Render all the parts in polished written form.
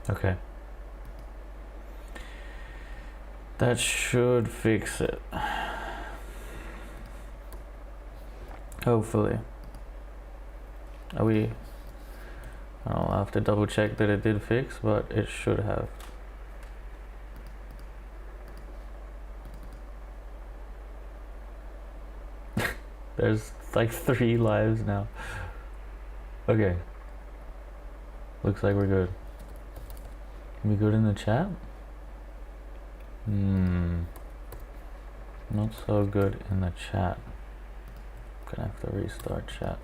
Okay. That should fix it. Hopefully. Are we... I'll have to double check that it did fix, but it should have. There's like 3 lives now. Okay. Looks like we're good. Can we good in the chat? Not so good in the chat. Gonna have to restart chat.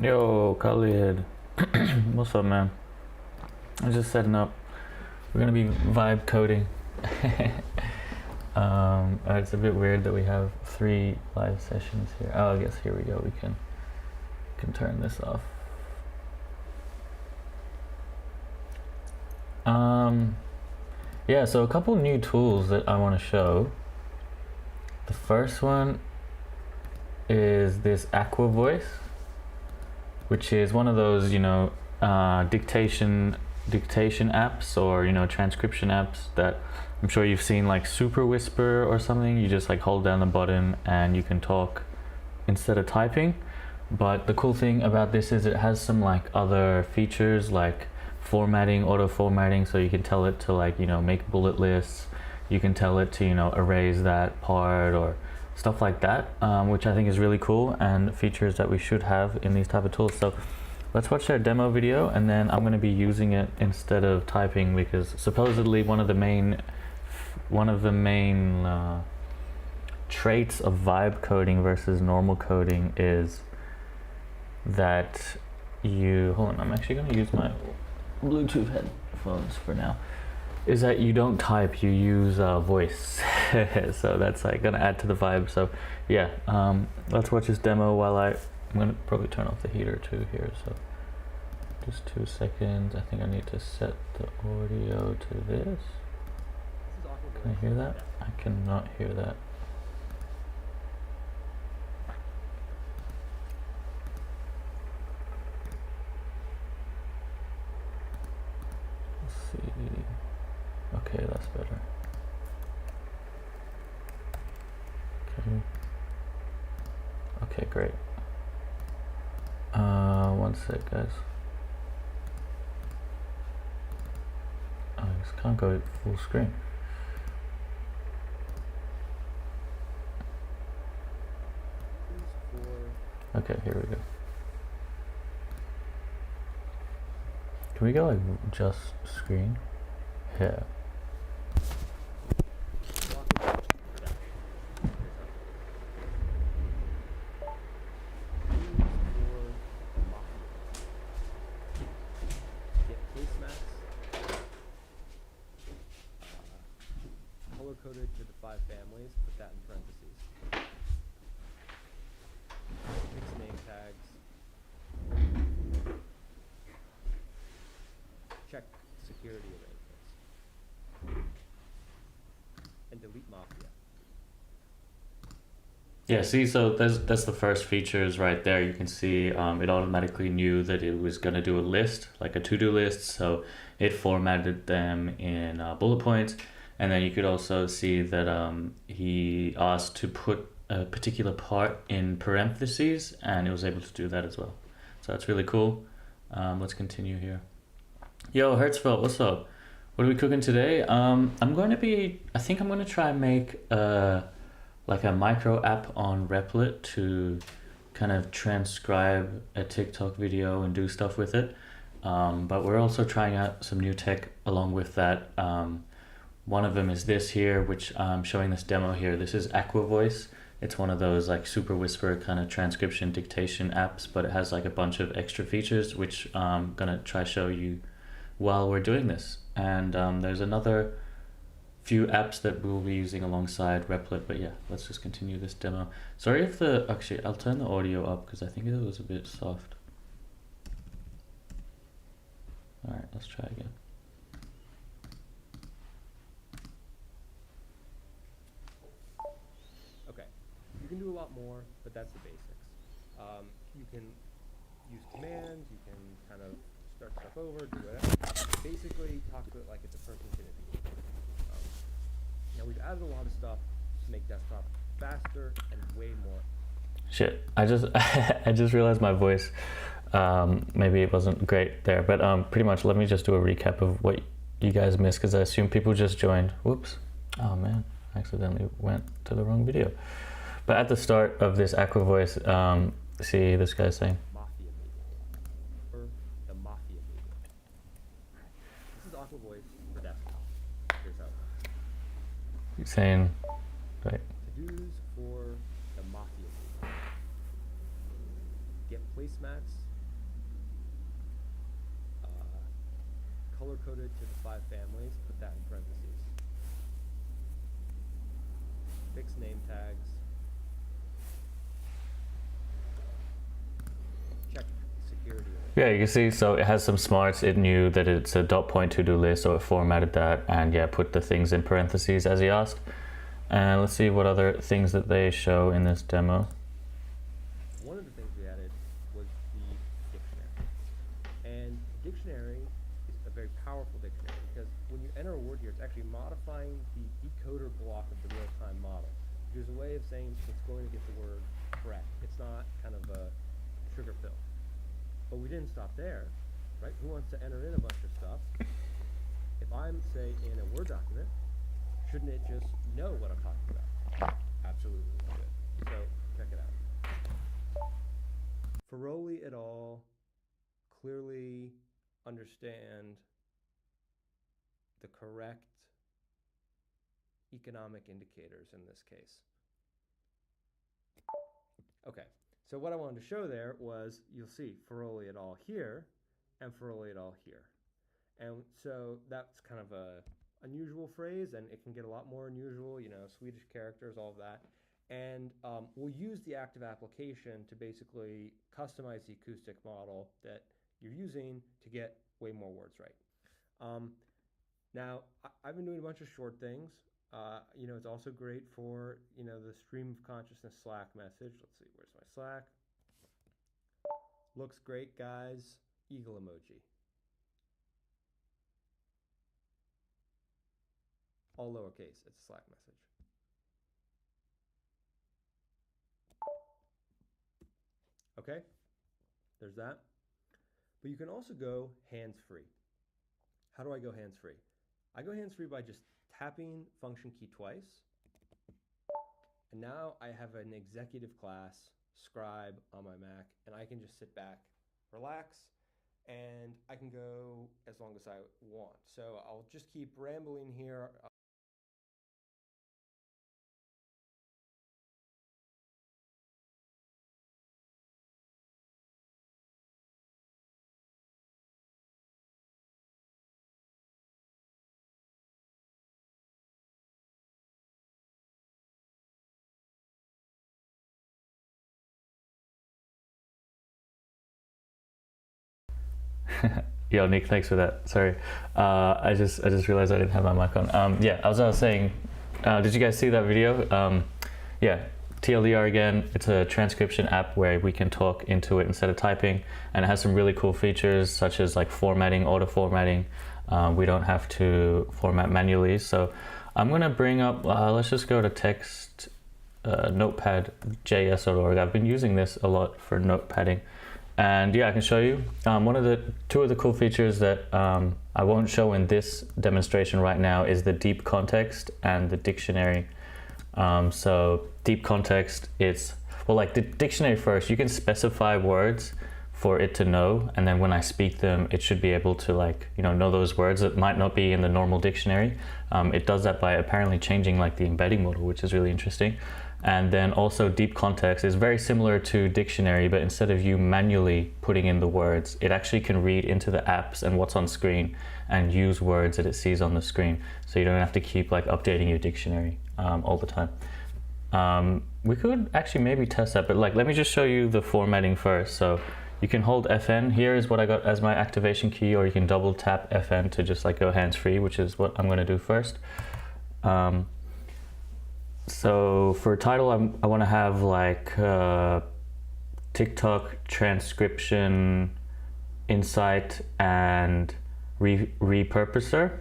Yo, Khalid. What's up, man? I'm just setting up. We're gonna be vibe coding. It's a bit weird that we have 3 live sessions here. Oh, I guess here we go. We can turn this off. Yeah, so a couple new tools that I want to show. The first one is this Aqua Voice, which is one of those, you know, dictation apps, or, you know, transcription apps that I'm sure you've seen, like Super Whisper or something. You just like hold down the button and you can talk instead of typing. But the cool thing about this is it has some like other features, like formatting, auto formatting, so you can tell it to, like, you know, make bullet lists. You can tell it to, you know, erase that part or stuff like that, which I think is really cool, and features that we should have in these type of tools. So let's watch their demo video, and then I'm going to be using it instead of typing, because supposedly one of the main traits of vibe coding versus normal coding is that you... Hold on, I'm actually going to use my Bluetooth headphones for now. Is that you don't type, you use voice. So that's like gonna add to the vibe. So yeah, let's watch this demo while I'm gonna probably turn off the heater too here. So just 2 seconds. I think I need to set the audio to this. Can I hear that? I cannot hear that. Let's see. Okay, that's better. Okay. Okay, great. 1 sec, guys. I just can't go full screen. Okay, here we go. Can we go like just screen? Yeah. Color-coded to the 5 families, put that in parentheses. Fix name tags. Check security arrangements. And delete Mafia. Yeah, see, so that's the first features right there. You can see it automatically knew that it was going to do a list, like a to-do list, so it formatted them in bullet points. And then you could also see that he asked to put a particular part in parentheses, and it was able to do that as well. So that's really cool. Let's continue here. Yo, Hertzfeld, what's up? What are we cooking today? I think I'm going to try and make like a micro app on Replit to kind of transcribe a TikTok video and do stuff with it. But we're also trying out some new tech along with that. One of them is this here, which I'm showing this demo here. This is Aqua Voice. It's one of those like Super Whisper kind of transcription dictation apps, but it has like a bunch of extra features, which I'm gonna try show you while we're doing this. And there's another few apps that we'll be using alongside Replit, but yeah, let's just continue this demo. Sorry if actually I'll turn the audio up because I think it was a bit soft. All right, let's try again. do a lot more, but that's the basics. You can use commands, you can kind of start stuff over, do whatever. Basically, talk to it like it's a person's gonna be. Now we've added a lot of stuff to make desktop faster and way more. Shit, I just I just realized my voice. Maybe it wasn't great there, but pretty much let me just do a recap of what you guys missed, because I assume people just joined. Whoops. Oh man, I accidentally went to the wrong video. But at the start of this Aqua Voice, see this guy saying Mafia meeting. Or the Mafia meeting. This is Aqua Voice for desktop. Here's how it works. saying right. To-dos for the Mafia meeting. Get placemats. Color-coded to the 5 families. Put that in parentheses. Fix name tags. Check security. Yeah, you can see, so it has some smarts. It knew that it's a dot point to-do list, so it formatted that and yeah, put the things in parentheses as he asked. And let's see what other things that they show in this demo. One of the things we added was the dictionary. And dictionary is a very powerful dictionary because when you enter a word here, it's actually modifying the decoder block of the real-time model. There's a way of saying it's going to get the word correct. It's not kind of a sugar pill. But we didn't stop there, right? Who wants to enter in a bunch of stuff? If I'm, say, in a Word document, shouldn't it just know what I'm talking about? Absolutely. So, check it out. Feroli et al. Clearly understand the correct economic indicators in this case. Okay. So what I wanted to show there was, you'll see Feroli et al. Here and Feroli et al. Here. And so that's kind of a unusual phrase, and it can get a lot more unusual, you know, Swedish characters, all of that. And we'll use the active application to basically customize the acoustic model that you're using to get way more words right. Now, I've been doing a bunch of short things. You know, it's also great for, you know, the stream of consciousness Slack message. Let's see, where's my Slack? Looks great, guys. Eagle emoji. All lowercase, it's a Slack message. Okay, there's that. But you can also go hands-free. How do I go hands-free? I go hands-free by just tapping function key twice. And now I have an executive class, Scribe, on my Mac, and I can just sit back, relax, and I can go as long as I want. So I'll just keep rambling here. Yo, Nick, thanks for that. Sorry, I just realized I didn't have my mic on. Yeah, as I was saying, did you guys see that video? Yeah, TLDR again. It's a transcription app where we can talk into it instead of typing, and it has some really cool features such as like formatting, auto formatting. We don't have to format manually. So I'm gonna bring up. Let's just go to text notepad.js.org. I've been using this a lot for notepadding. And yeah, I can show you two of the cool features that I won't show in this demonstration right now is the deep context and the dictionary. So deep context, it's, well, like the dictionary first, you can specify words for it to know, and then when I speak them, it should be able to, like, you know those words that might not be in the normal dictionary. It does that by apparently changing like the embedding model, which is really interesting. And then also deep context is very similar to dictionary, but instead of you manually putting in the words, it actually can read into the apps and what's on screen and use words that it sees on the screen. So you don't have to keep like updating your dictionary all the time. We could actually maybe test that, but like, let me just show you the formatting first. So you can hold FN. Here is what I got as my activation key, or you can double tap FN to just like go hands-free, which is what I'm gonna do first. So for title, I want to have like TikTok transcription insight and repurposer.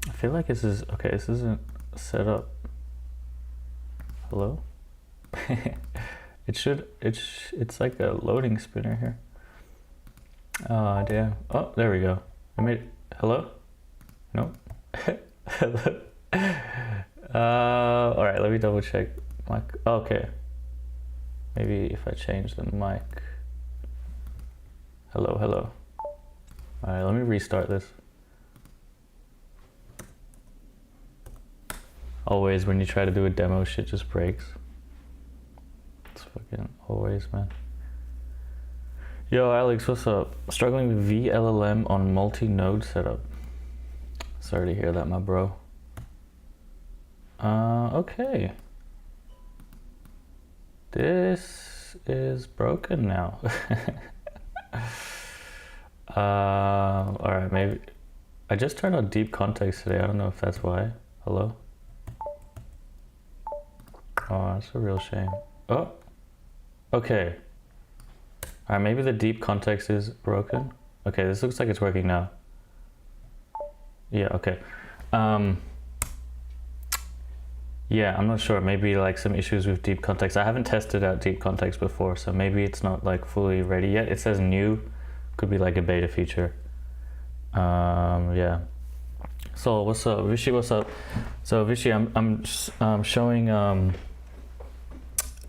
I feel like this is okay. This isn't set up. Hello. It's like a loading spinner here. Oh damn. Oh, there we go. I made. Hello. No. Hello. All right. Let me double check. Mic. Okay. Maybe if I change the mic. Hello. Hello. All right. Let me restart this. Always when you try to do a demo, shit just breaks. It's fucking always, man. Yo, Alex, what's up? Struggling with VLLM on multi-node setup. Sorry to hear that, my bro. Okay. This is broken now. Alright, maybe. I just turned on deep context today. I don't know if that's why. Hello? Oh, that's a real shame. Oh, okay. Alright, maybe the deep context is broken. Okay, this looks like it's working now. Yeah, okay. Yeah, I'm not sure. Maybe like some issues with deep context. I haven't tested out deep context before, so maybe it's not like fully ready yet. It says new. Could be like a beta feature. Yeah. So what's up, Vishy? What's up? So Vishy, I'm showing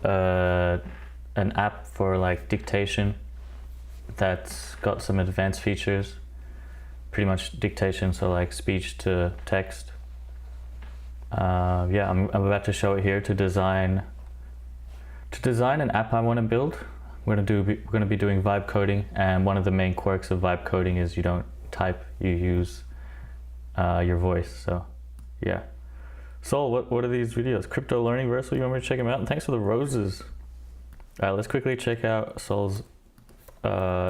an app for like dictation that's got some advanced features. Pretty much dictation, so like speech to text. Yeah, I'm about to show it here to design an app I want to build. We're gonna be doing vibe coding, and one of the main quirks of vibe coding is you don't type, you use your voice. So yeah. Sol, what are these videos? Crypto Learning Versal, you want me to check them out? And thanks for the roses. All right, let's quickly check out Sol's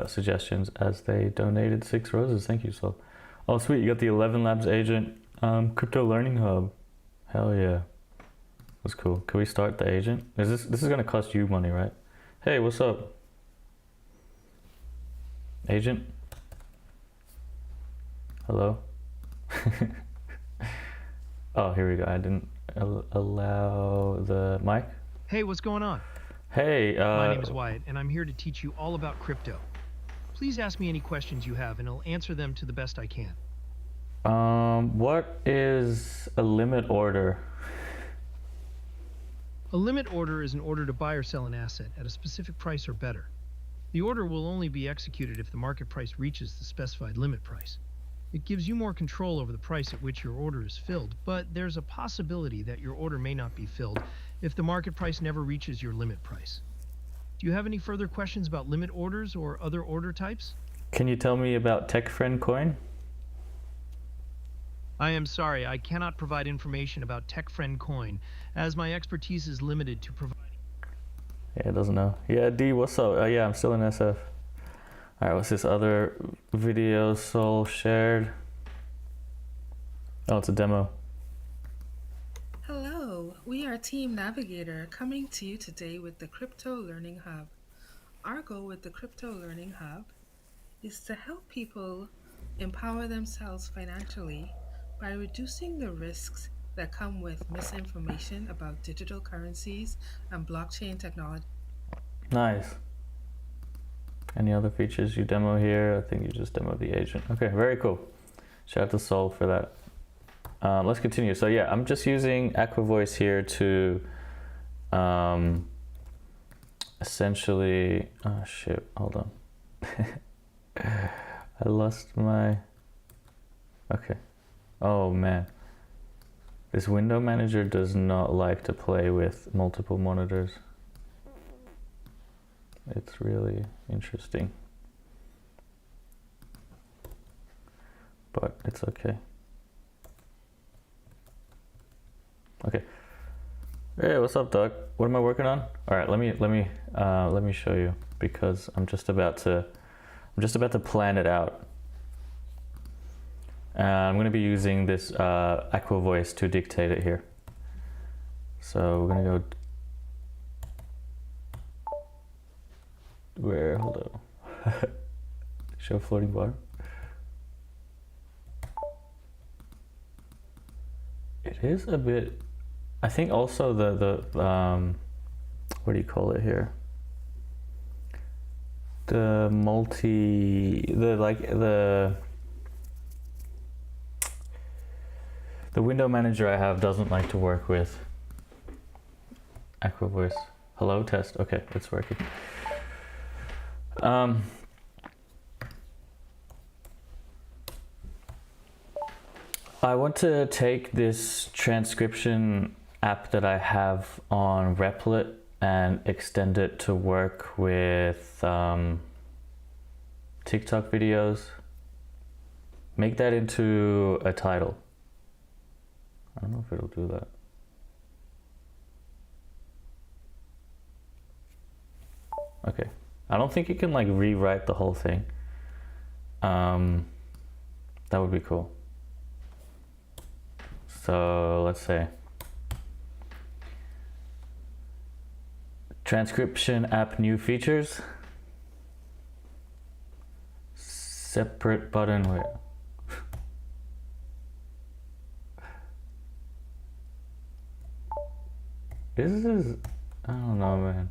suggestions as they donated 6 roses. Thank you, Sol. Oh sweet, you got the 11 Labs agent Crypto Learning Hub. Hell yeah. That's cool. Can we start the agent? This is gonna cost you money, right? Hey, what's up? Agent? Hello? Oh, here we go. I didn't allow the mic. Hey, what's going on? Hey, My name is Wyatt, and I'm here to teach you all about crypto. Please ask me any questions you have, and I'll answer them to the best I can. What is a limit order? A limit order is an order to buy or sell an asset at a specific price or better. The order will only be executed if the market price reaches the specified limit price. It gives you more control over the price at which your order is filled, but there's a possibility that your order may not be filled if the market price never reaches your limit price. Do you have any further questions about limit orders or other order types? Can you tell me about TechFriend Coin? I am sorry, I cannot provide information about TechFriend Coin, as my expertise is limited to providing. Yeah, it doesn't know. Yeah, D, what's up? Yeah, I'm still in SF. All right, what's this other video Sol shared? Oh, it's a demo. Hello, we are Team Navigator coming to you today with the Crypto Learning Hub. Our goal with the Crypto Learning Hub is to help people empower themselves financially by reducing the risks that come with misinformation about digital currencies and blockchain technology. Nice. Any other features you demo here? I think you just demoed the agent. Okay, very cool. Shout out to Sol for that. Let's continue. So yeah, I'm just using Aquavoice here to essentially, oh shit, hold on. I lost my, okay. Oh man. This window manager does not like to play with multiple monitors. It's really interesting. But it's okay. Okay. Hey, what's up, Doug? What am I working on? All right, let me show you, because I'm just about to plan it out. I'm going to be using this Aqua Voice to dictate it here. So we're going to go where, hold on. Show floating bar. It is a bit, I think also the what do you call it here? The window manager I have doesn't like to work with Aqua Voice. Hello, test. Okay, it's working. I want to take this transcription app that I have on Replit and extend it to work with TikTok videos. Make that into a title. I don't know if it'll do that. Okay. I don't think you can like rewrite the whole thing. That would be cool. So let's say transcription app new features. Separate button. Wait. This is, I don't know, man.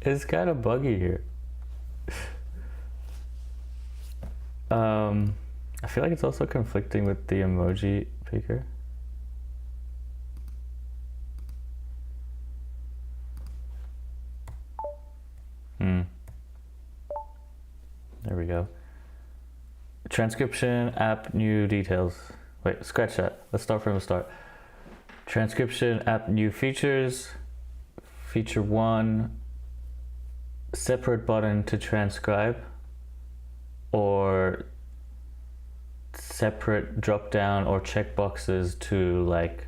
It's kind of buggy here. I feel like it's also conflicting with the emoji picker. There we go. Transcription app new details. Wait, scratch that. Let's start from the start. Transcription app new features. Feature 1, separate button to transcribe, or separate drop down or check boxes to like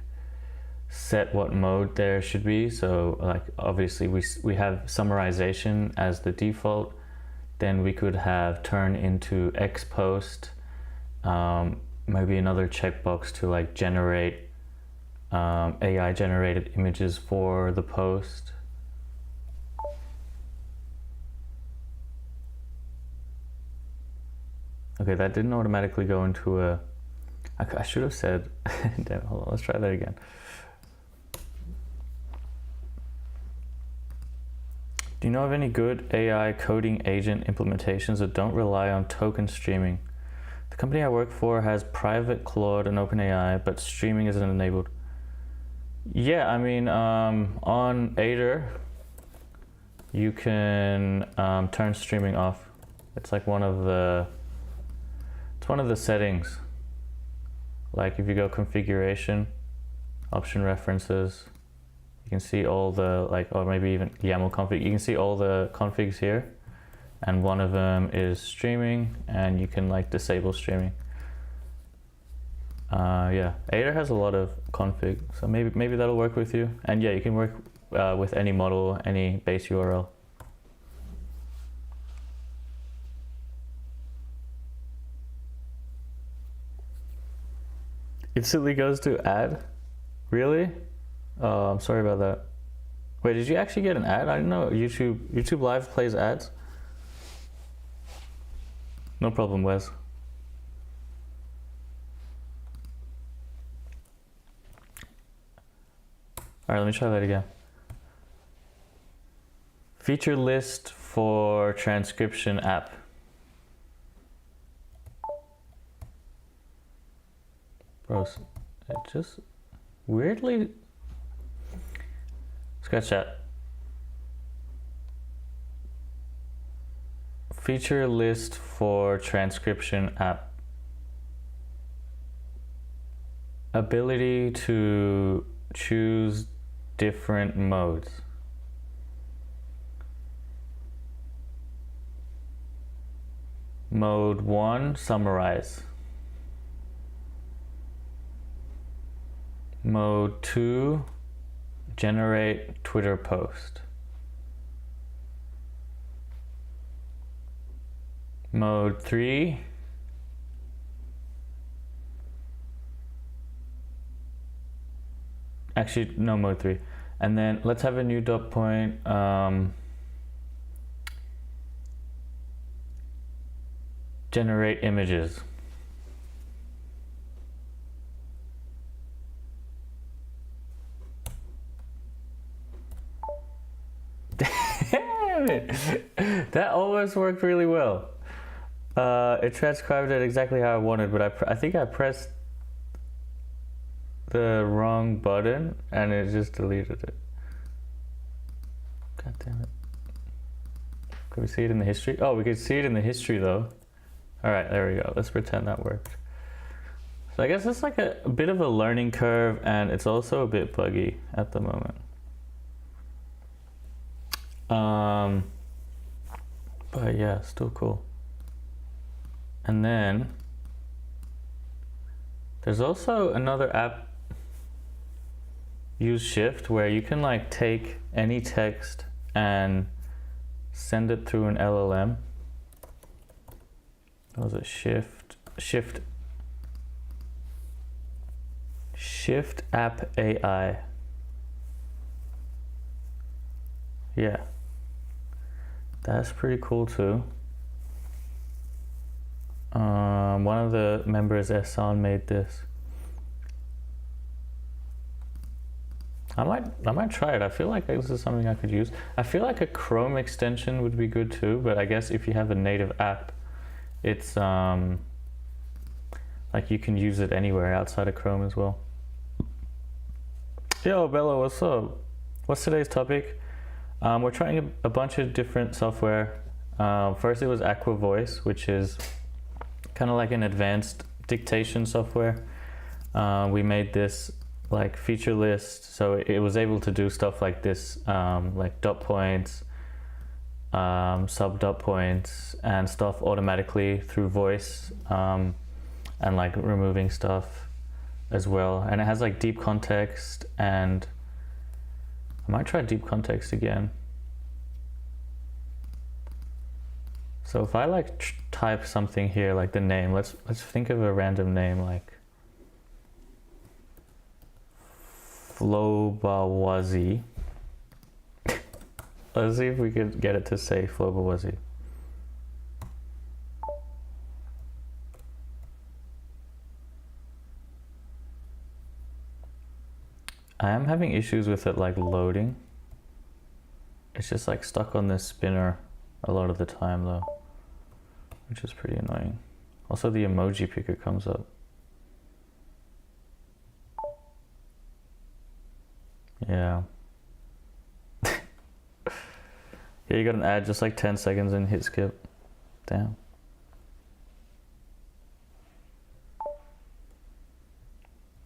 set what mode there should be. So like obviously we have summarization as the default. Then we could have turn into X post, maybe another checkbox to like generate AI generated images for the post. Okay, that didn't automatically go into a, I should have said, damn, hold on, let's try that again. Do you know of any good AI coding agent implementations that don't rely on token streaming? The company I work for has private Claude and OpenAI, but streaming isn't enabled. Yeah, I mean, on Aider, you can turn streaming off. It's like one of the settings. Like if you go configuration, option references, you can see all the or maybe even YAML config. You can see all the configs here, and one of them is streaming, and you can like disable streaming. Yeah, Aider has a lot of config, so maybe that'll work with you. And yeah, you can work with any model, any base URL. Instantly goes to ad? Really? Oh, I'm sorry about that. Wait, did you actually get an ad? I didn't know YouTube Live plays ads. No problem, Wes. Alright, let me try that again. Feature list for transcription app. Bros, it just weirdly... Scratch that. Feature list for transcription app. Ability to choose different modes. Mode 1, summarize. Mode 2, generate Twitter post. Mode 3. Actually, no, mode 3. And then let's have a new dot point. Generate images. Damn it! That almost worked really well. It transcribed it exactly how I wanted, but I think I pressed the wrong button and it just deleted it. God damn it. Could we see it in the history? Oh, we could see it in the history though. Alright, there we go. Let's pretend that worked. So I guess it's like a bit of a learning curve, and it's also a bit buggy at the moment. But yeah, still cool. And then there's also another app, Use Shift, where you can like take any text and send it through an LLM. What was it? Shift App AI. Yeah, that's pretty cool too. One of the members, Ehsan, made this. I might try it. I feel like this is something I could use. I feel like a Chrome extension would be good too, but I guess if you have a native app, it's like you can use it anywhere outside of Chrome as well. Yo, Bella, what's up? What's today's topic? We're trying a bunch of different software. First it was Aqua Voice, which is kind of like an advanced dictation software. We made this like feature list, so it was able to do stuff like this, like dot points, sub dot points, and stuff automatically through voice, and like removing stuff as well. And it has like deep context, and I might try deep context again. So if I like type something here, like the name, let's think of a random name like Flobawazi. Let's see if we could get it to say Flobawazi. I am having issues with it like loading. It's just like stuck on this spinner a lot of the time though, which is pretty annoying. Also the emoji picker comes up. Yeah. Yeah, you got an ad just like 10 seconds and hit skip. Damn.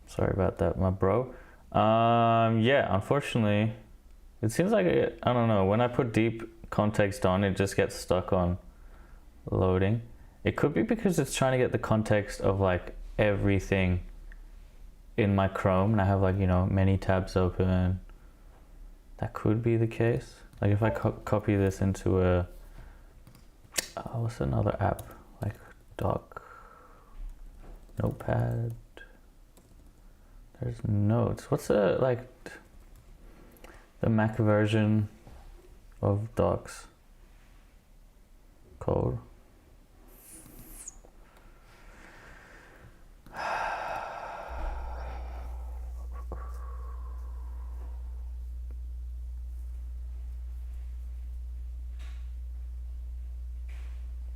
Sorry about that, my bro. Yeah, unfortunately, it seems like I don't know, when I put deep context on, it just gets stuck on loading. It could be because it's trying to get the context of like everything in my Chrome, and I have like, you know, many tabs open. That could be the case. Like if I copy this into a what's another app, like Doc, Notepad, there's Notes. What's the Mac version of Docs code?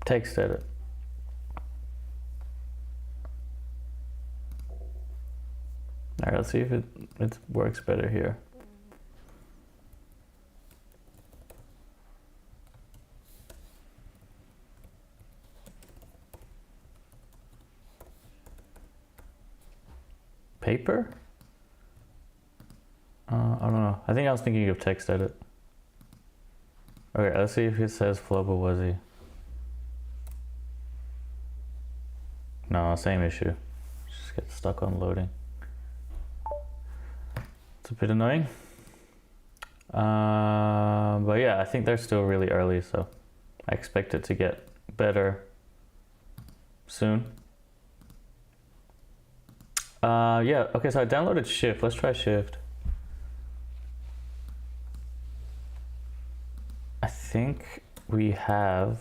Text edit. Alright, let's see if it works better here. Paper? I don't know. I think I was thinking of text edit. Okay, let's see if it says Flobawazi. No, same issue. Just get stuck on loading. It's a bit annoying. But yeah, I think they're still really early, so I expect it to get better soon. Yeah, okay, so I downloaded Shift. Let's try Shift. I think we have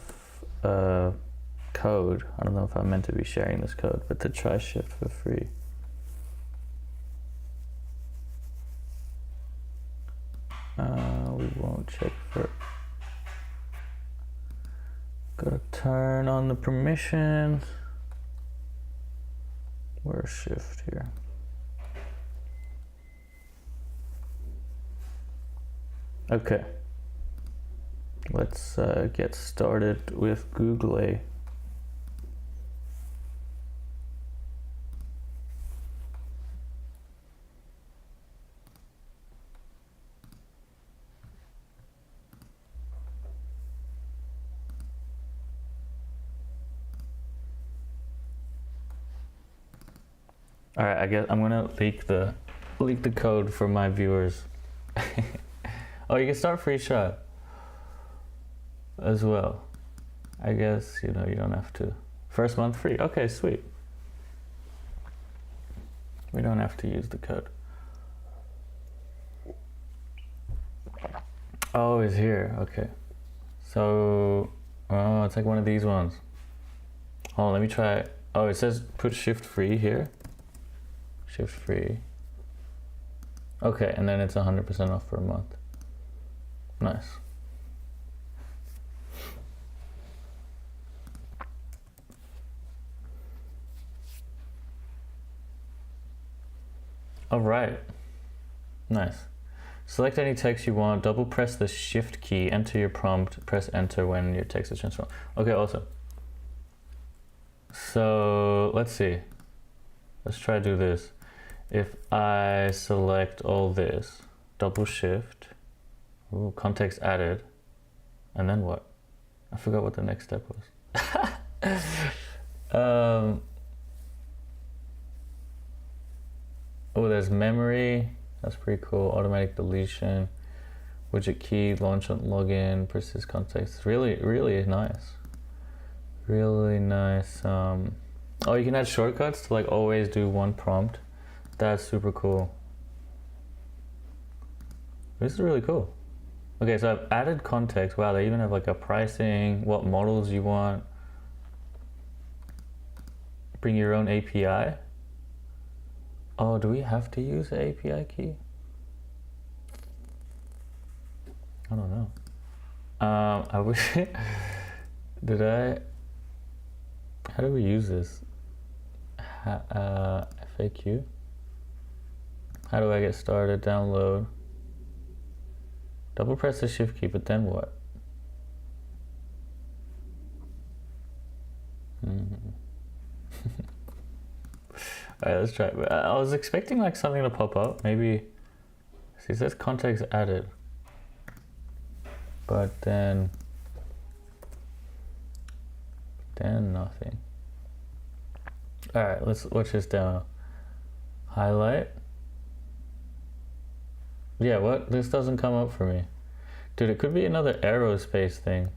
a code. I don't know if I'm meant to be sharing this code, but to try Shift for free. We won't check for. Gotta turn on the permissions. Where's Shift here? Okay. Let's get started with Google. All right, I guess I'm gonna leak the code for my viewers. Oh, you can start free shot as well. I guess, you know, you don't have to. First month free. Okay, sweet. We don't have to use the code. Oh, it's here. Okay. So, oh, it's like one of these ones. Hold on, let me try. Oh, it says put Shift free here. Shift free. Okay, and then it's 100% off for a month. Nice. All right. Nice. Select any text you want, double press the Shift key, enter your prompt, press enter when your text is transformed. Okay, awesome. So let's see. Let's try to do this. If I select all this, double Shift, ooh, context added, and then what? I forgot what the next step was. Oh, there's memory. That's pretty cool. Automatic deletion, widget key, launch and login, persist context. Really, really nice. Really nice. Oh, you can add shortcuts to like always do one prompt. That's super cool. This is really cool. Okay, so I've added context. Wow, they even have like a pricing, what models you want. Bring your own API. Oh, do we have to use the API key? I don't know. I wish. Did I? How do we use this? FAQ. How do I get started? Download. Double press the Shift key, but then what? Alright, let's try it. I was expecting like something to pop up. Maybe. See, it says context added. But then nothing. Alright, let's watch this demo. Highlight. Yeah, what? This doesn't come up for me. Dude, it could be another aerospace thing.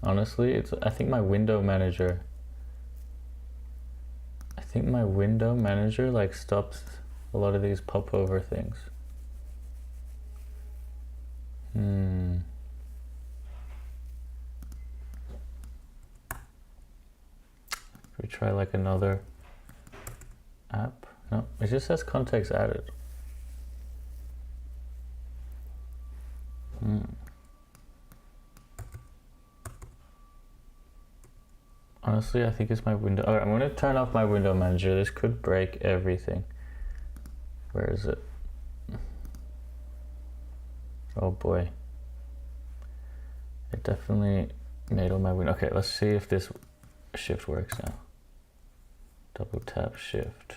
Honestly, I think my window manager like stops a lot of these pop over things. We try like another app. No, it just says context added. Honestly, I think it's my window. Alright, I'm going to turn off my window manager. This could break everything. Where is it? Oh boy. It definitely made all my window. Okay, let's see if this Shift works now. Double tap Shift.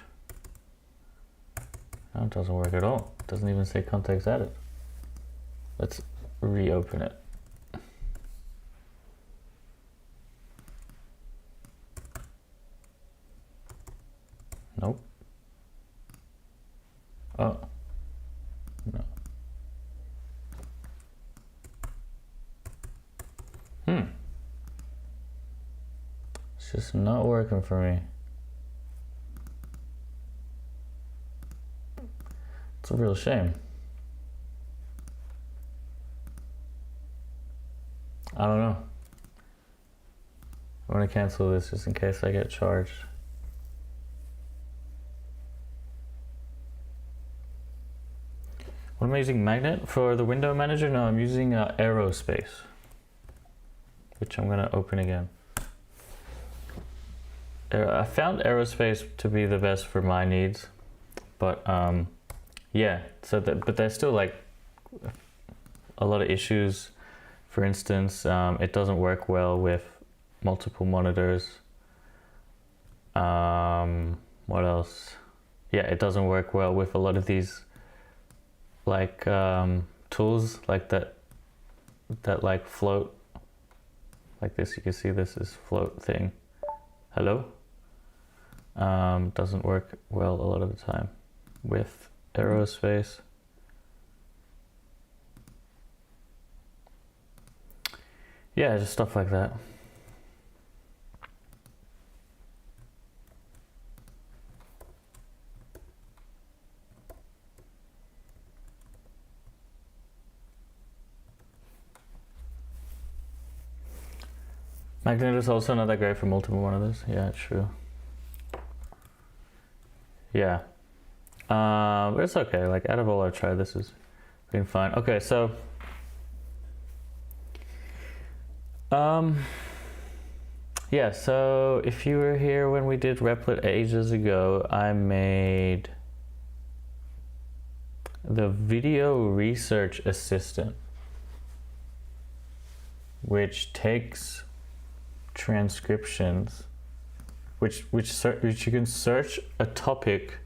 No, it doesn't work at all. It doesn't even say context added. Let's reopen it. Nope. Oh. No. just not working for me. It's a real shame. I don't know. I want to cancel this just in case I get charged. What am I using? Magnet for the window manager? No, I'm using Aerospace, which I'm gonna open again. I found Aerospace to be the best for my needs, but yeah. But there's still like a lot of issues. For instance, it doesn't work well with multiple monitors. What else? Yeah, it doesn't work well with a lot of these like tools like that like float like this. You can see this is float thing. Hello? Doesn't work well a lot of the time with Aerospace. Yeah, just stuff like that. Magnet is also not that great for multiple monitors. Yeah, true. Yeah. But it's okay. Like, out of all I've tried, this is been fine. Okay, so yeah, so if you were here when we did Replit ages ago, I made the video research assistant, which takes transcriptions, which you can search a topic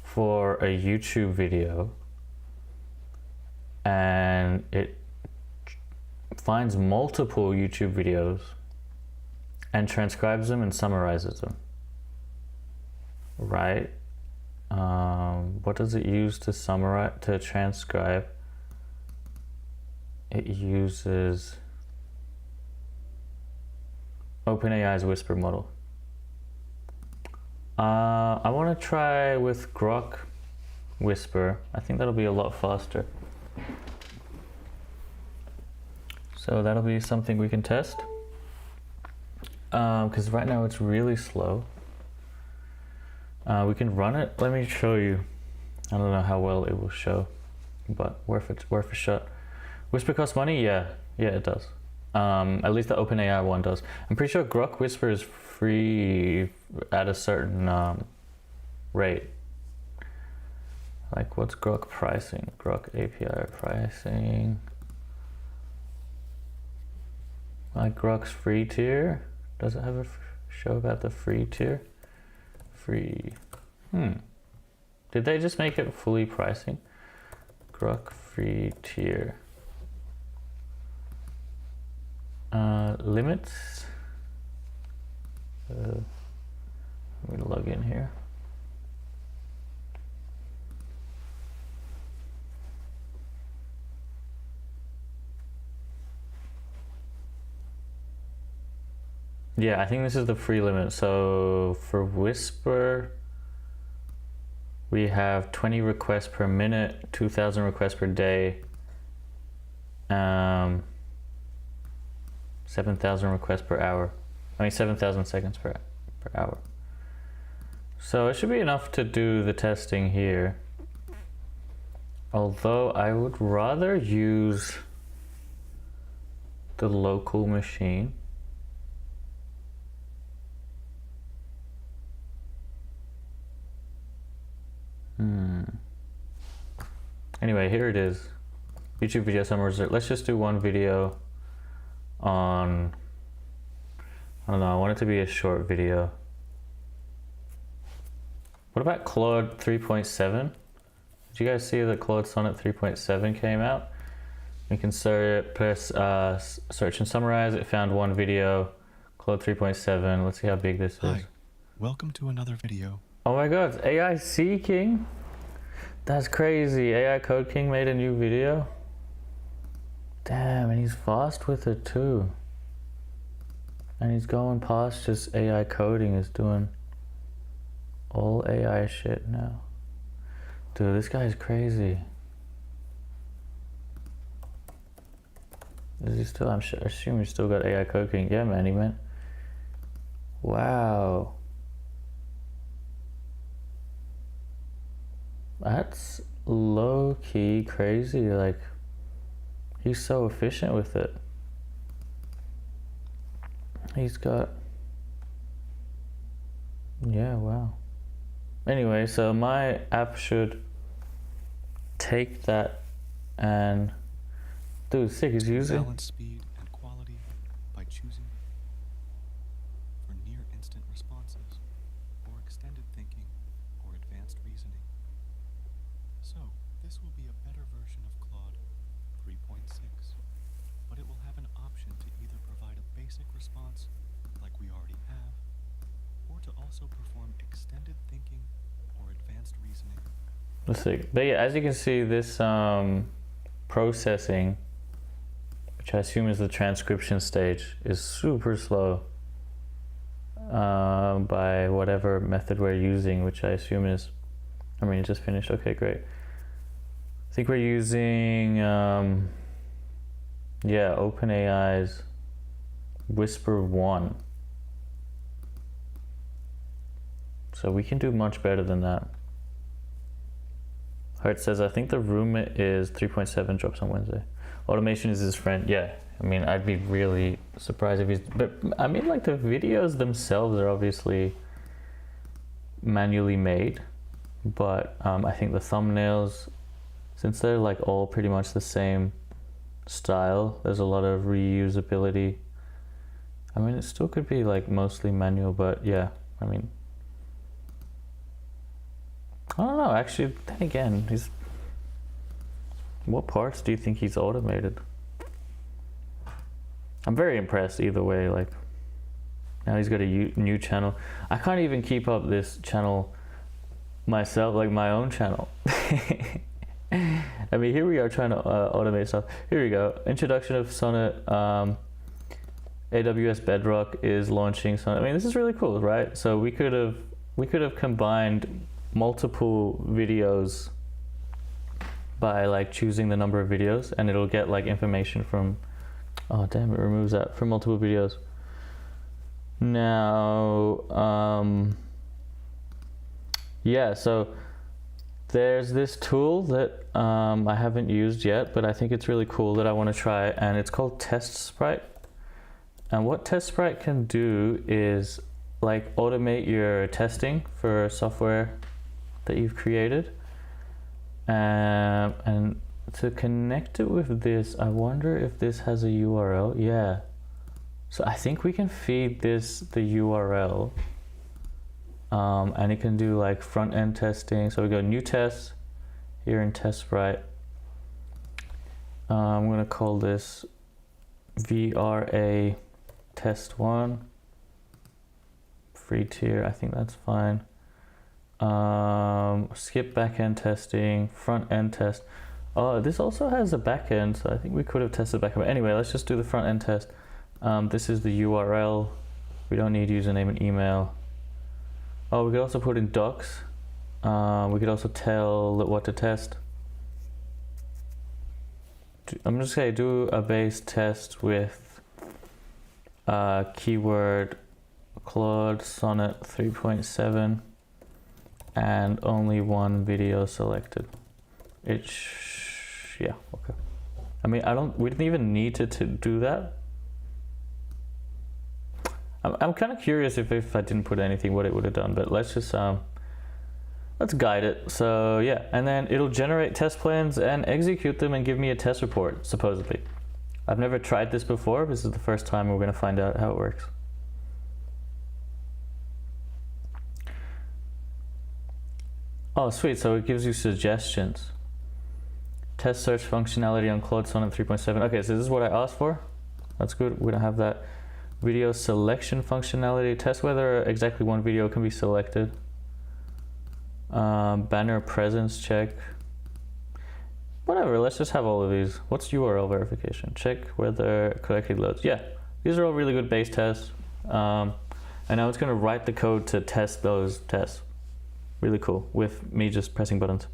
for a YouTube video, and it finds multiple YouTube videos and transcribes them and summarizes them. Right? What does it use to summarize, to transcribe? It uses OpenAI's Whisper model. I want to try with Grok Whisper. I think that'll be a lot faster. So that'll be something we can test. Because right now it's really slow. We can run it. Let me show you. I don't know how well it will show, but worth a shot. Whisper costs money? Yeah, it does. At least the OpenAI one does. I'm pretty sure Grok Whisper is free at a certain rate. Like, what's Grok pricing? Grok API pricing. Like Grok's free tier. Does it have a show about the free tier? Free. Did they just make it fully pricing? Grok free tier. Limits. Let me log in here. Yeah, I think this is the free limit. So for Whisper, we have 20 requests per minute, 2,000 requests per day, 7,000 requests per hour. 7,000 seconds per hour. So it should be enough to do the testing here. Although I would rather use the local machine. Anyway, here it is. YouTube video summary. Let's just do one video on, I don't know, I want it to be a short video. What about Claude 3.7? Did you guys see that Claude Sonnet 3.7 came out? You can press search and summarize. It found one video, Claude 3.7. Let's see how big this is. Hi, welcome to another video. Oh my god, AI King? That's crazy. AI Code King made a new video? Damn, and he's fast with it too. And he's going past just AI coding, is doing all AI shit now. Dude, this guy's crazy. Is he still? I assume he's still got AI coding. Yeah, man, he meant. Wow. That's low-key crazy. Like, he's so efficient with it. He's got... Yeah, wow. Anyway, so my app should take that and... Dude, sick, he's using... Balance speed and quality by choosing for near instant responses, or extended thinking, or advanced reasoning. So, this will be a better version of Claude 3.6, but it will have an option to either provide a basic response, like we already have, or to also perform extended thinking or advanced reasoning. Let's see. But yeah, as you can see, this processing, which I assume is the transcription stage, is super slow by whatever method we're using, which I assume is, I mean, it just finished. Okay, great. I think we're using, yeah, OpenAI's Whisper 1. So we can do much better than that. Hart says, I think the room is 3.7, drops on Wednesday. Automation is his friend. Yeah, I mean, I'd be really surprised if he's... But, I mean, like, the videos themselves are obviously manually made. But I think the thumbnails, since they're, like, all pretty much the same style, there's a lot of reusability. I mean, it still could be, like, mostly manual, but yeah, I mean... I don't know, actually, then again, he's... What parts do you think he's automated? I'm very impressed either way, like... Now he's got a new channel. I can't even keep up this channel myself, like my own channel. I mean, here we are trying to automate stuff. Here we go. Introduction of Sonnet. AWS Bedrock is launching Sonnet. I mean, this is really cool, right? So we could have combined multiple videos by like choosing the number of videos, and it'll get like information from, oh damn, it removes that, from multiple videos. Now yeah, so there's this tool that I haven't used yet, but I think it's really cool that I want to try, and it's called Test Sprite. And what Test Sprite can do is like automate your testing for software that you've created, and to connect it with this, I wonder if this has a URL. Yeah, so I think we can feed this the URL, and it can do like front-end testing. So we go new test here in Test Sprite. I'm gonna call this VRA test 1, free tier. I think that's fine. Skip backend testing, front end test. Oh, this also has a backend, so I think we could have tested backend. Anyway, let's just do the front end test. This is the URL. We don't need username and email. Oh, we could also put in docs. We could also tell it what to test. I'm just gonna do a base test with keyword Claude Sonnet 3.7 and only one video selected. Yeah, okay. I mean, we didn't even need to do that. I'm kind of curious if I didn't put anything, what it would have done, but let's just let's guide it. So yeah, and then it'll generate test plans and execute them and give me a test report, supposedly. I've never tried this before. This is the first time we're gonna find out how it works. Oh, sweet, so it gives you suggestions. Test search functionality on Claude Sonnet 3.7. Okay, so this is what I asked for. That's good, we don't have that. Video selection functionality. Test whether exactly one video can be selected. Banner presence check. Whatever, let's just have all of these. What's URL verification? Check whether correctly loads. Yeah, these are all really good base tests. And now it's going to write the code to test those tests. Really cool, with me just pressing buttons.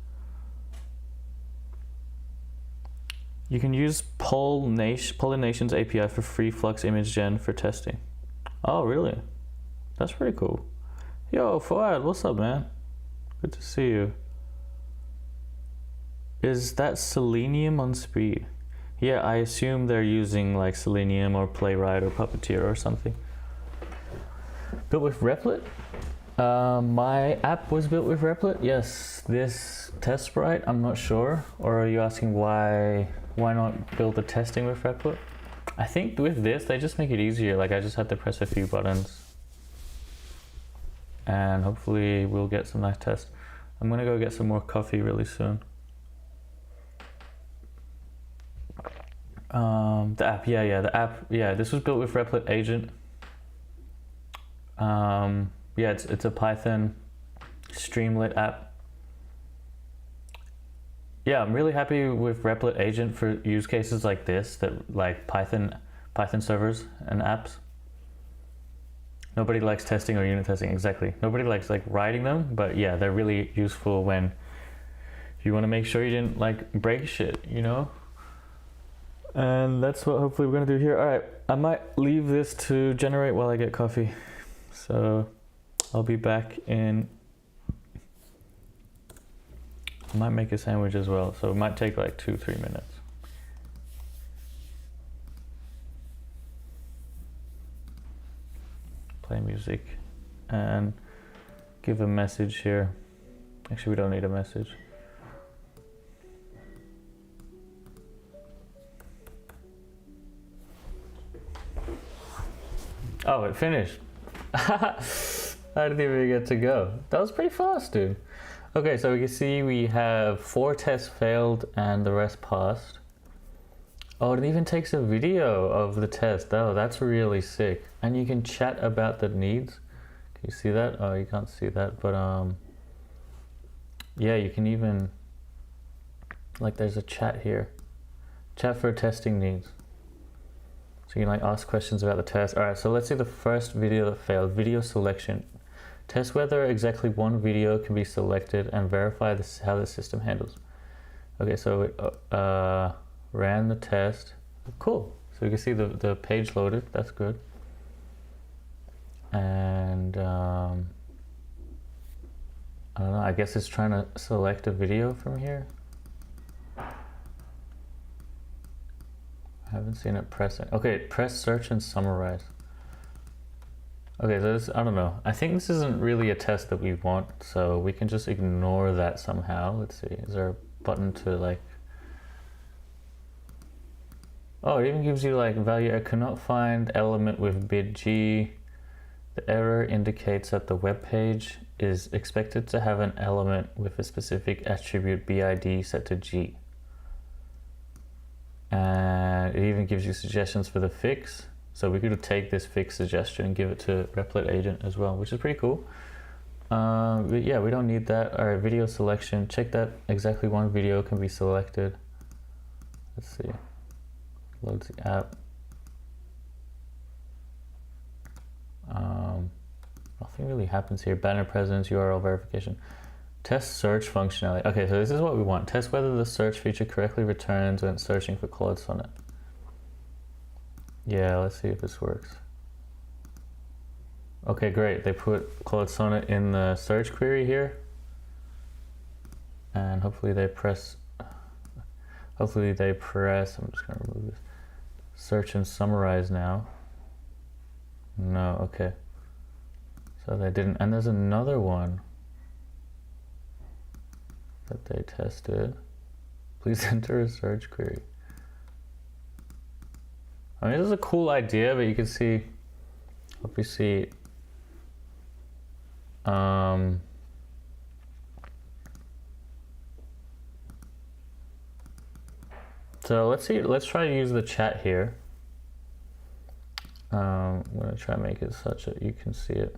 You can use Pollination's API for free Flux image gen for testing. Oh, really? That's pretty cool. Yo, Fuad, what's up, man? Good to see you. Is that Selenium on speed? Yeah, I assume they're using like Selenium or Playwright or Puppeteer or something. Built with Replit? My app was built with Replit. Yes, this test sprite, I'm not sure. Or are you asking why not build the testing with Replit? I think with this, they just make it easier. Like I just had to press a few buttons. And hopefully we'll get some nice tests. I'm gonna go get some more coffee really soon. The app, the app, this was built with Replit Agent. It's a Python Streamlit app. Yeah, I'm really happy with Replit Agent for use cases like this, that like Python servers and apps. Nobody likes testing or unit testing, exactly. Nobody likes like writing them, but yeah, they're really useful when you want to make sure you didn't like break shit, you know? And that's what hopefully we're gonna do here. All right, I might leave this to generate while I get coffee. So I'll be back in, I might make a sandwich as well. So it might take like 2-3 minutes. Play music and give a message here. Actually, we don't need a message. Oh, it finished. I didn't even get to go. That was pretty fast, dude. Okay, so we can see we have 4 tests failed and the rest passed. Oh, it even takes a video of the test. Oh, that's really sick. And you can chat about the needs. Can you see that? Oh, you can't see that, but yeah, you can even, like there's a chat here. Chat for testing needs. So you can like ask questions about the test. All right, so let's see the first video that failed. Video selection. Test whether exactly one video can be selected and verify this, how the system handles. Okay, so it ran the test. Cool. So you can see the page loaded. That's good. And I don't know. I guess it's trying to select a video from here. I haven't seen it press it. Okay, press search and summarize. Okay, so this, I don't know. I think this isn't really a test that we want, so we can just ignore that somehow. Let's see, is there a button to like... Oh, it even gives you like value. I cannot find element with bid G. The error indicates that the web page is expected to have an element with a specific attribute BID set to G. And it even gives you suggestions for the fix. So we could take this fix suggestion and give it to Replit Agent as well, which is pretty cool. But yeah, we don't need that. All right, video selection. Check that exactly one video can be selected. Let's see. Loads the app. Nothing really happens here. Banner presence, URL verification. Test search functionality. Okay, so this is what we want. Test whether the search feature correctly returns when searching for Claude Sonnet. Yeah, let's see if this works. Okay, great. They put Claude Sonnet in the search query here. And hopefully they press, I'm just gonna remove this. Search and summarize now. No, okay. So they didn't, and there's another one that they tested. Please enter a search query. I mean, this is a cool idea, but you can see, obviously, so let's try to use the chat here. I'm gonna try to make it such that you can see it.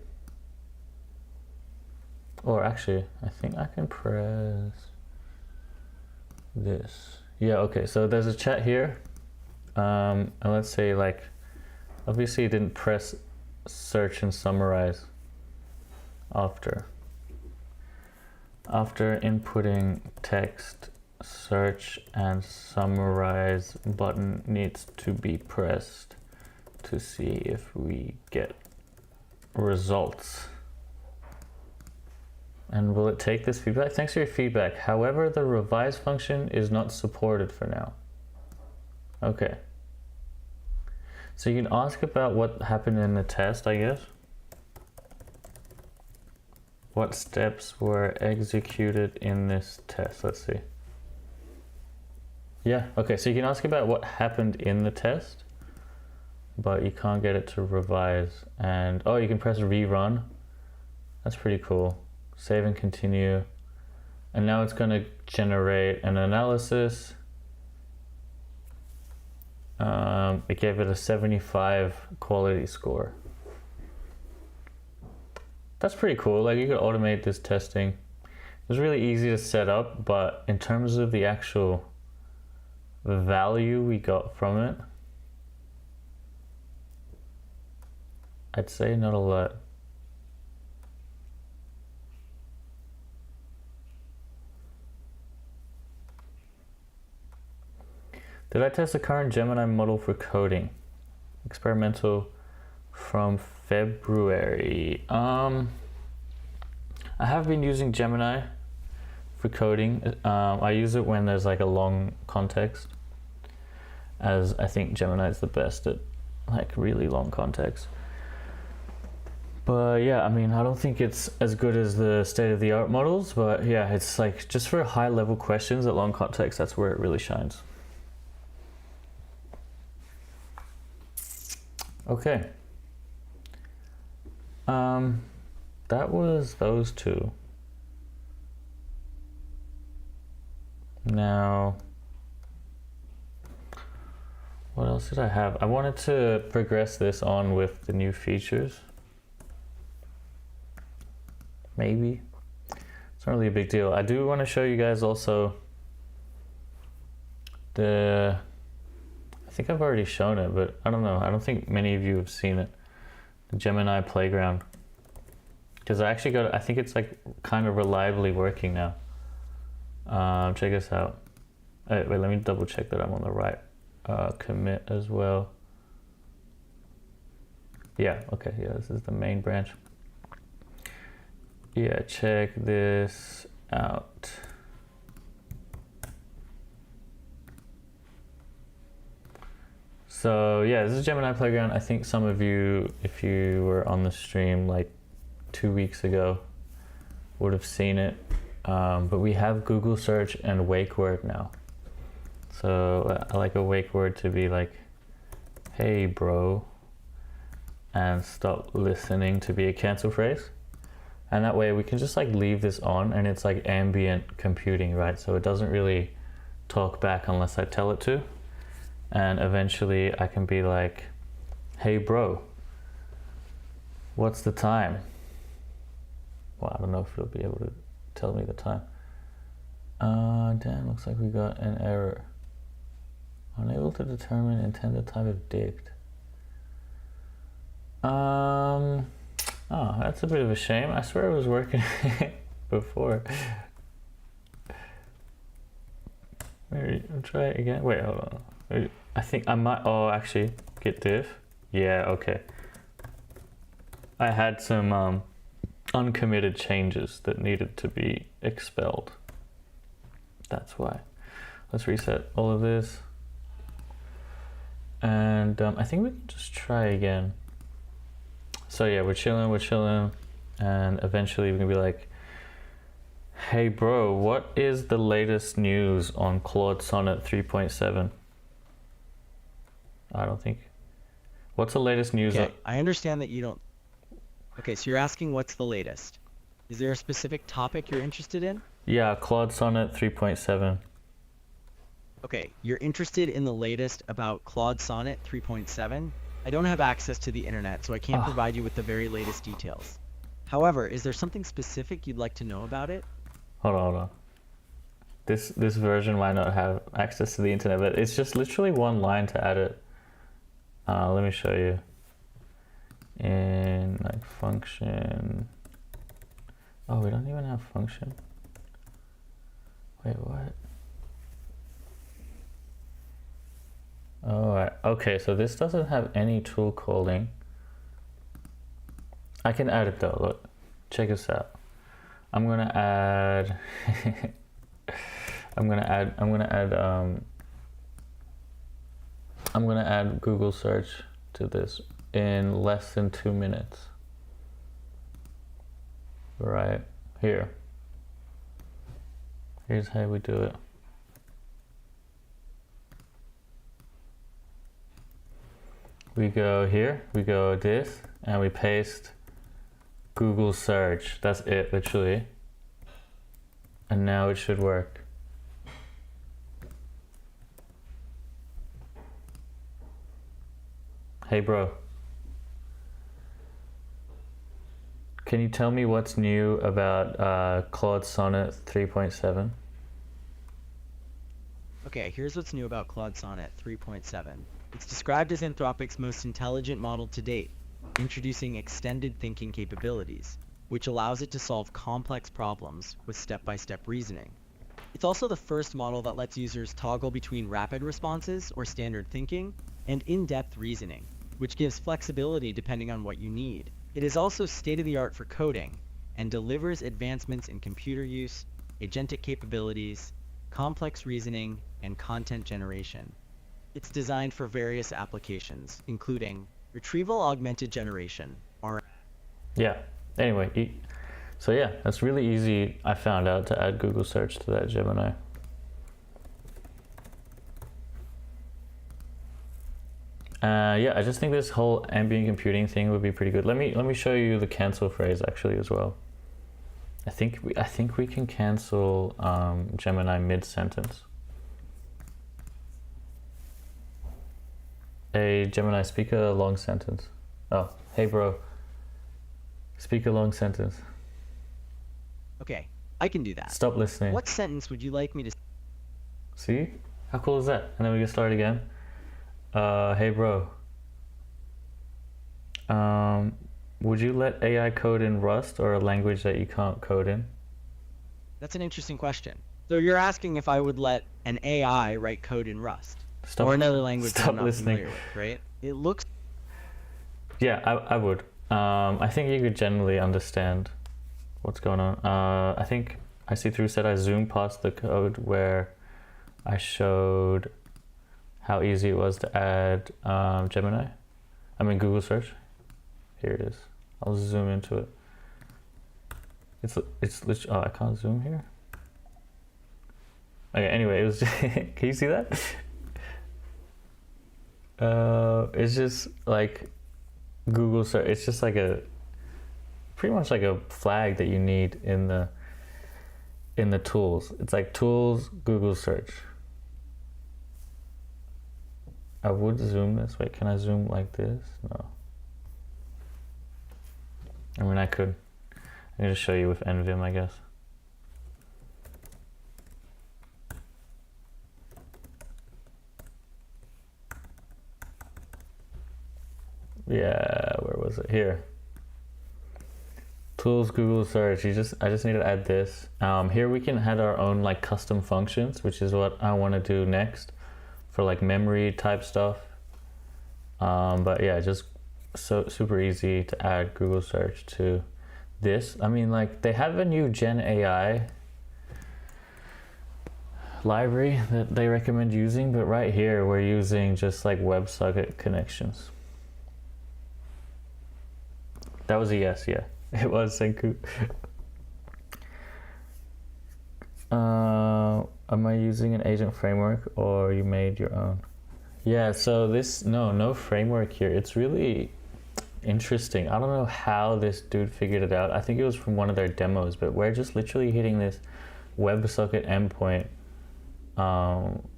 Or actually, I think I can press this. Yeah, okay, so there's a chat here. And let's say like, obviously it didn't press search and summarize after. After inputting text, search and summarize button needs to be pressed to see if we get results. And will it take this feedback? Thanks for your feedback. However, the revise function is not supported for now. Okay. So you can ask about what happened in the test, I guess. What steps were executed in this test? Let's see. Yeah, okay, so you can ask about what happened in the test, but you can't get it to revise. And oh, you can press rerun. That's pretty cool. Save and continue. And now it's gonna generate an analysis. It gave it a 75 quality score. That's pretty cool. Like, you could automate this testing. It was really easy to set up, but in terms of the actual value we got from it, I'd say not a lot. Did I test the current Gemini model for coding? Experimental from February. I have been using Gemini for coding. I use it when there's like a long context, as I think Gemini is the best at like really long context. But yeah, I mean, I don't think it's as good as the state-of-the-art models, but yeah, it's like just for high-level questions at long context, that's where it really shines. Okay. That was those two. Now, what else did I have? I wanted to progress this on with the new features. Maybe. It's not really a big deal. I do want to show you guys also I think I've already shown it, but I don't know. I don't think many of you have seen it. The Gemini Playground. Because I actually I think it's like kind of reliably working now. Check this out. Wait, let me double check that I'm on the right commit as well. Yeah, okay, yeah, this is the main branch. Yeah, check this out. So yeah, this is Gemini Playground. I think some of you, if you were on the stream like 2 weeks ago, would have seen it. But we have Google search and wake word now. So I like a wake word to be like, hey bro, and stop listening to be a cancel phrase. And that way we can just like leave this on, and it's like ambient computing, right? So it doesn't really talk back unless I tell it to. And eventually I can be like, hey bro, what's the time? Well, I don't know if it'll be able to tell me the time. Damn, looks like we got an error. Unable to determine intended type of dict. Oh, that's a bit of a shame. I swear it was working before. Maybe I'll try it again. Wait, hold on. I think I might, actually, git diff. Yeah, okay. I had some uncommitted changes that needed to be expelled. That's why. Let's reset all of this. And I think we can just try again. So yeah, we're chilling, and eventually we're gonna be like, hey bro, what is the latest news on Claude Sonnet 3.7? I don't think. What's the latest news? Okay, I understand that you don't. Okay, so you're asking what's the latest. Is there a specific topic you're interested in? Yeah, Claude Sonnet 3.7. Okay, you're interested in the latest about Claude Sonnet 3.7? I don't have access to the internet, so I can't provide you with the very latest details. However, is there something specific you'd like to know about it? Hold on. This version might not have access to the internet, but it's just literally one line to add it. Let me show you. in like function. Oh, we don't even have function. Wait, what? Oh, okay, so this doesn't have any tool calling. I can add it though, look. Check this out. I'm gonna add I'm gonna add Google search to this in less than 2 minutes. Right here. Here's how we do it. We go here, we go this, and we paste Google search. That's it, literally. And now it should work. Hey bro, can you tell me what's new about Claude Sonnet 3.7? Okay, here's what's new about Claude Sonnet 3.7. It's described as Anthropic's most intelligent model to date, introducing extended thinking capabilities, which allows it to solve complex problems with step-by-step reasoning. It's also the first model that lets users toggle between rapid responses or standard thinking and in-depth reasoning, which gives flexibility depending on what you need. It is also state-of-the-art for coding and delivers advancements in computer use, agentic capabilities, complex reasoning, and content generation. It's designed for various applications, including retrieval augmented generation, or Yeah, anyway, so yeah, that's really easy, I found out, to add Google search to that Gemini. Yeah, I just think this whole ambient computing thing would be pretty good. Let me show you the cancel phrase actually as well. I think we can cancel Gemini mid-sentence. Hey Gemini, speak a long sentence. Oh, hey bro, speak a long sentence. Okay, I can do that. Stop listening. What sentence would you like me to See? How cool is that? And then we can start again. Hey bro. Would you let AI code in Rust or a language that you can't code in? That's an interesting question. So you're asking if I would let an AI write code in Rust Stop, or another language that stop I'm not listening. familiar with, right? It looks Yeah, I would. I think you could generally understand what's going on. I think I see through said I zoomed past the code where I showed how easy it was to add Google search. Here it is. I'll zoom into it. It's literally, oh, I can't zoom here. Okay, anyway, it was can you see that? It's just like Google search. It's just like pretty much like a flag that you need in the tools. It's like tools, Google search. I would zoom this. Wait, can I zoom like this? No. I mean, I could. I can just show you with NVIM, I guess. Yeah, where was it? Here. Tools, Google search. I just need to add this. Here we can add our own like custom functions, which is what I want to do next for like memory type stuff. But yeah, just so super easy to add Google search to this. I mean, like they have a new Gen AI library that they recommend using, but right here we're using just like WebSocket connections. That was a yes, yeah. It was Senku. Am I using an agent framework or you made your own? Yeah, so this, no framework here. It's really interesting. I don't know how this dude figured it out. I think it was from one of their demos, but we're just literally hitting this WebSocket endpoint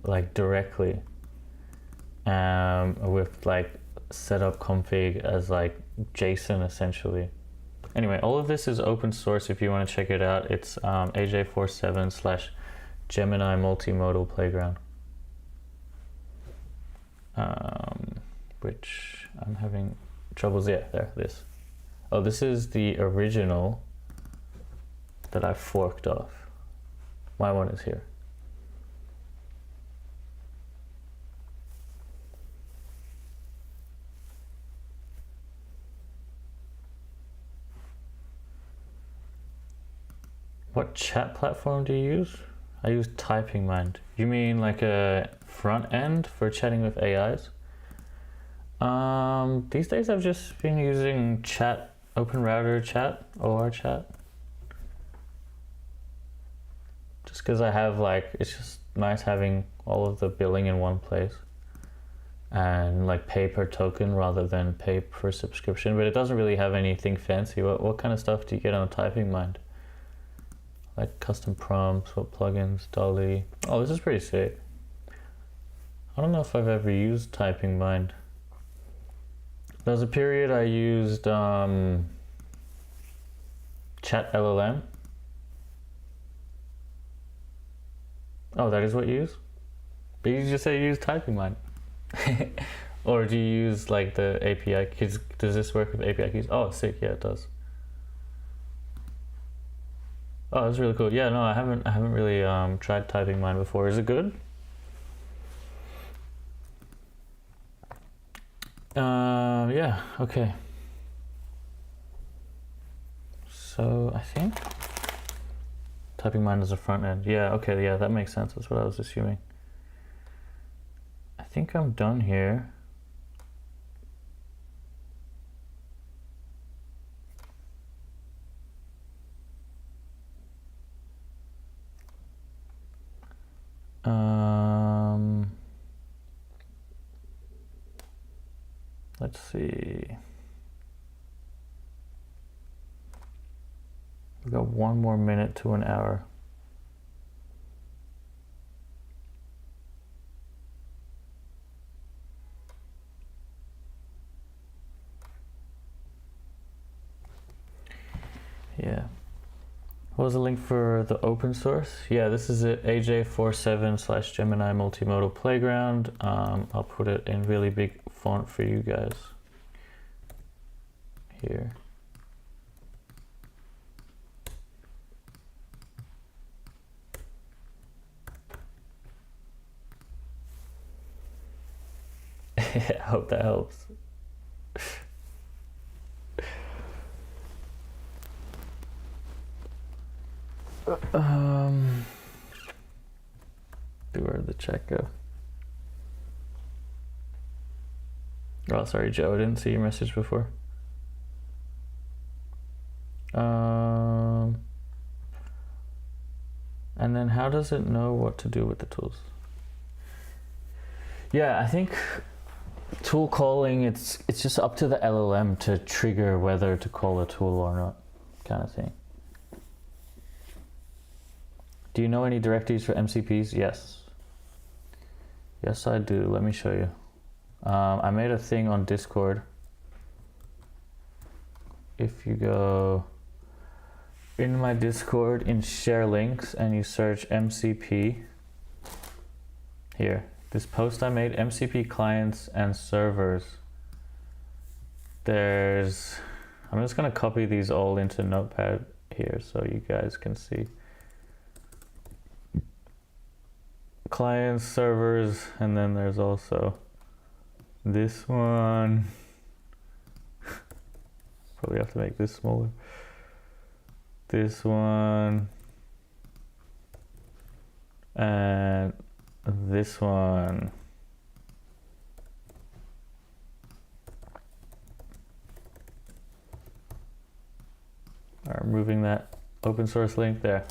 like directly with like setup config as like JSON essentially. Anyway, all of this is open source if you want to check it out. It's AJ47/Gemini Multimodal Playground, which I'm having troubles. Yeah, there, this. Oh, this is the original that I forked off. My one is here. What chat platform do you use? I use TypingMind. You mean like a front end for chatting with AIs? These days I've just been using chat, OpenRouter chat, OR chat. Just because I have like, it's just nice having all of the billing in one place. And like pay per token rather than pay per subscription, but it doesn't really have anything fancy. What kind of stuff do you get on TypingMind? Like custom prompts, what plugins, Dolly. Oh, this is pretty sick. I don't know if I've ever used TypingMind. There was a period I used Chat LLM. Oh, that is what you use? But you just say you use TypingMind. Or do you use like the API keys? Does this work with API keys? Oh, sick, yeah, it does. Oh, that's really cool. Yeah, no, I haven't really tried TypingMind before. Is it good? Yeah, okay. So I think TypingMind is a front end. Yeah, okay, yeah, that makes sense. That's what I was assuming. I think I'm done here. Let's see. We've got 1 more minute to an hour. Yeah. What was the link for the open source? Yeah, this is it, AJ47/Gemini Multimodal Playground. I'll put it in really big font for you guys here. I hope that helps. Where did the chat go? Oh, sorry, Joe. I didn't see your message before. And then how does it know what to do with the tools? Yeah, I think tool calling, it's just up to the LLM to trigger whether to call a tool or not, kind of thing. Do you know any directories for MCPs? Yes. Yes, I do. Let me show you. I made a thing on Discord. If you go in my Discord in share links and you search MCP, here, this post I made, MCP clients and servers. I'm just gonna copy these all into Notepad here so you guys can see. Clients, servers, and then there's also this one. Probably have to make this smaller. This one. And this one. I'm removing that open source link there.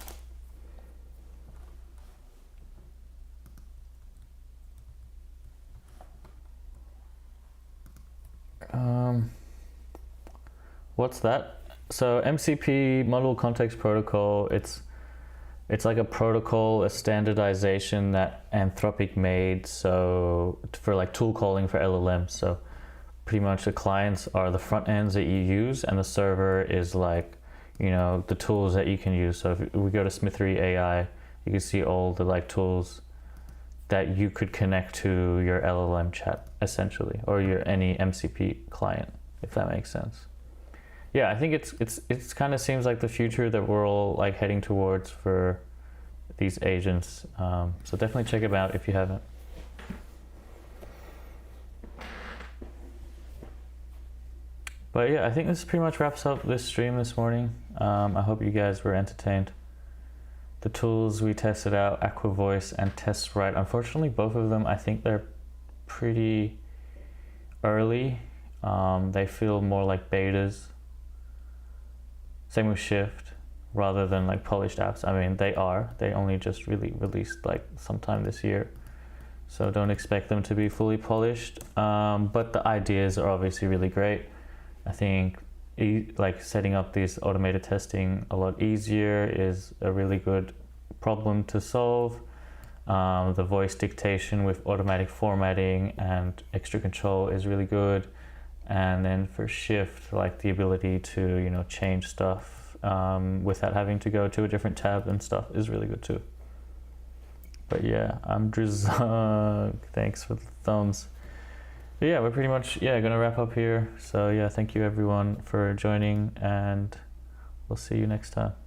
What's that? So MCP, Model Context Protocol, it's like a protocol, a standardization that Anthropic made, so for like tool calling for LLMs. So pretty much the clients are the front ends that you use, and the server is like, you know, the tools that you can use. So if we go to Smithery AI, you can see all the like tools that you could connect to your LLM chat essentially, or your any MCP client. if that makes sense. Yeah, I think it's kind of seems like the future that we're all like heading towards for these agents. So definitely check it out if you haven't. But yeah, I think this pretty much wraps up this stream this morning. I hope you guys were entertained. The tools we tested out, AquaVoice and TestWrite. Unfortunately, both of them, I think they're pretty early. They feel more like betas. Same with Shift, rather than like polished apps. I mean, they only just really released like sometime this year. So don't expect them to be fully polished. But the ideas are obviously really great. I think like setting up this automated testing a lot easier is a really good problem to solve. The voice dictation with automatic formatting and extra control is really good. And then for Shift, like the ability to, you know, change stuff without having to go to a different tab and stuff is really good too. But yeah, I'm Drizug. Thanks for the thumbs. But yeah, we're pretty much gonna wrap up here. So yeah, thank you everyone for joining, and we'll see you next time.